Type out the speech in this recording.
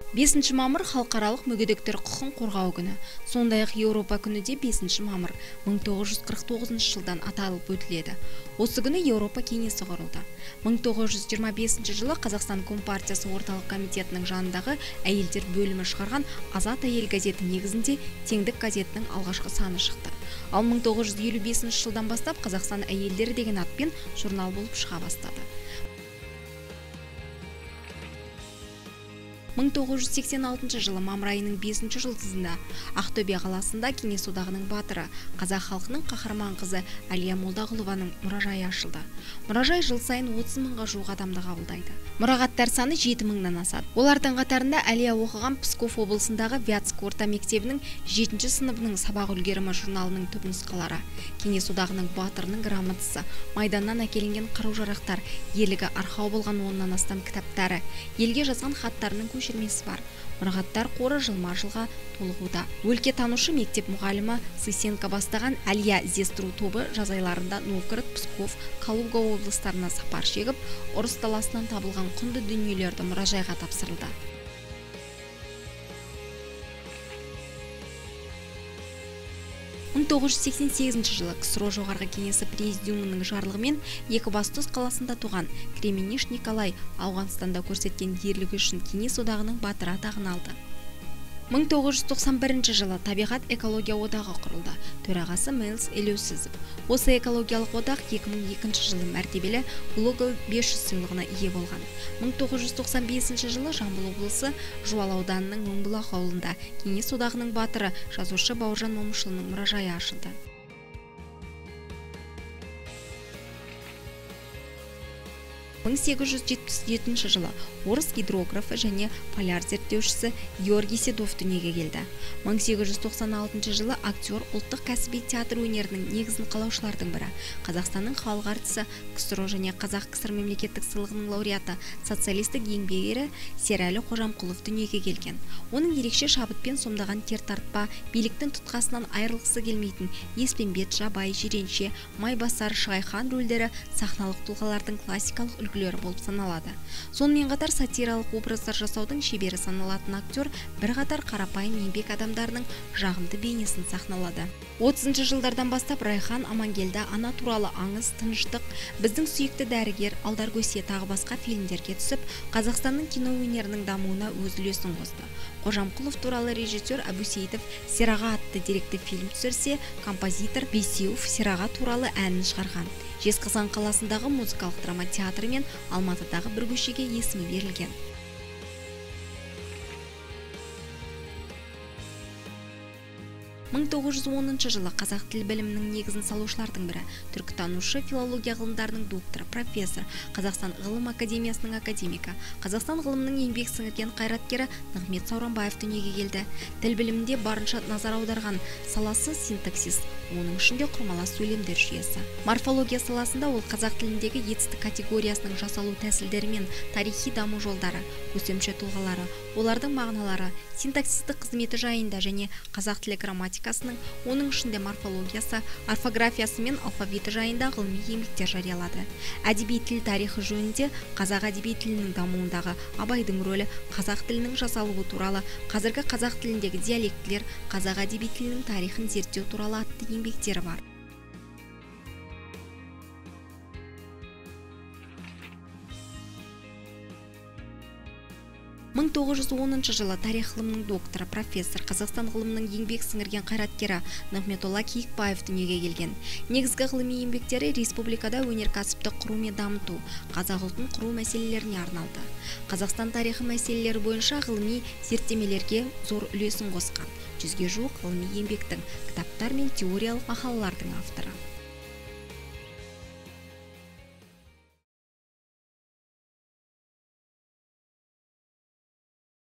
5 мамыр халықаралық мүгедектер құқығын қорғау күні. Сондай-ақ Еуропа күні де 5 мамыр 1949 жылдан аталып өтіледі. Осы күні Еуропа кеңесі құрылды. 1925 жылы Қазақстан Компартиясы орталық комитетінің жанындағы әйелдер бөлімі шығарған Азат әйел газеті негізінде Теңдік газетінің алғашқы саны шықты. Ал 1955 жылдан бастап Қазақстан әйелдері деген атпен журнал болып шыға бастады. 1986 жылы мамыр айының 5 жұлдызында Ақтөбе қаласында Кеңес одағының батыры, қазақ халқының қаһарман қызы Әлия Молдағұлованың мұражайы ашылды. Мұражай жыл сайын 30 мыңға жуық адамды қабылдайды. Мұрағаттар саны 7 мыңнан асады. Олардың қатарында Әлия оқыған Псков облысындағы Вятск орта мектебінің 7 сыныбының сабақ үлгерімі журналының түпнұсқалары, Кеңес одағының батырының грамотасы, майданнан әкелінген қару-жарақтар, ерлігі арқау болған 10-нан астам кітаптары, елге жазған хаттарының көшірмесі бар. Мұрағаттар қоры жылма-жылға толығуда. Өлкетанушы мектеп мұғалімі Сысенко бастаған Әлия іздестіру тобы жаз айларында Новгород, Псков, Калуга облыстарына сапар шегіп, ұрыс даласынан табылған құнды дүниелерді мұражайға тапсырылды. 1988 жылы КСРО жоғарғы кеңесі президиумының жарлығымен Екібастұз қаласында туған Кремениш Николай Ауғанстанда көрсеткен ерлігі үшін Кеңес одағының батыры атағын алды. 1991 жылы Табиғат экология одағы құрылды. Төрағасы Мэлс Елеусізов. Осы экологиялық одақ 2002 жылы мәртебелі Global 500 сыйлығына ие болған. 1995 жылы Жамбыл облысы Жуалы ауданының Мыңбұлақ ауылында Кеңес одағының батыры жазушы Бауыржан Момышұлының мұражайы ашылды. 1877 жылы орыс гидрографы және поляр зерттеушісі Георгий Седов дүниеге келді. 1896 жылы актер ұлттық кәсіби театр өнерінің негізін қалаушылардың бірі, Қазақстанның халық әртісі, КСРО және Қазақ КСР мемлекеттік сыйлығының лауреаты, социалистік еңбек ері Серәлі Қожамқұлов дүниеге келген. Оның ерекше шабытпен сомдаған тер тартпа, биліктің тұтқасынан айырылғысы келмейтін Еспенбет, Жабай, Жиренше, Майбасар, Шығайхан рөлдері сахналық тұлғалардың классикалық үлгілері болып саналады. Сонымен қатар сатиралық образдар жасаудың шебері саналатын актер бірқатар қарапайым еңбек адамдарының жағымды бейнесін сахналады. 30 жылдардан бастап Райхан Амангелді, Ана туралы аңыз, Тыныштық, Біздің сүйікті дәрігер, Алдар Көсе тағы басқа фильмдерге түсіп, Қазақстанның кино өнерінің дамуына өз үлесін қосты. Қожамқұлов туралы режиссер Әбусейітов Сераға атты деректі фильм түсірсе, композитор Бейсеуов Сераға туралы әнін шығарған. Жезқазған қаласындағы музыкалық драма театры мен Алматыдағы бір көшеге есімі берілген. 1910 жылы қазақ тіл білімінің негізін салушылардың бірі, түркітанушы, филология ғылымдарының докторы, профессор, Қазақстан ғылым академиясының академигі, Қазақстан ғылымның еңбек сіңірген қайраткері Нығмет Сауранбаев дүниеге келді. Тіл білімінде барынша назар аударған саласы синтаксис, оның ішінде құрмалас сөйлемдер жүйесі. Морфология саласында ол қазақ тіліндегі етістік категориясының жасалу тәсілдері мен тарихи даму жолдары, көсемші тұлғалары, олардың мағыналары, синтаксистік қызметі жайында және қазақ тілі грамматикасының, оның ішінде морфологиясы, орфографиясы мен алфавиті жайында ғылыми еңбектер жариялады. Әдеби тіл тарихы жөнінде қазақ әдеби тілінің дамуындағы Абайдың рөлі, қазақ тілінің жасалуы туралы, қазіргі қазақ тіліндегі диалектілер, қазақ әдеби тілінің тарихын зерттеу туралы атты еңбектері бар. 1910 жылы тарих ғылымының докторы, профессор, Қазақстан ғылымының еңбек сіңірген қайраткері Нығметолла Киікбаев дүниеге келген. Негізгі ғылыми еңбектері республикада өнеркәсіпті құру мен дамыту, қазақ ұлтын құру мәселелеріне арналды. Қазақстан тарихы мәселелері бойынша ғылыми зерттемелерге зор үлесін қосқан. 100-ге жуық ғылыми еңбектің, кітаптар мен теориялық мақалалардың авторы.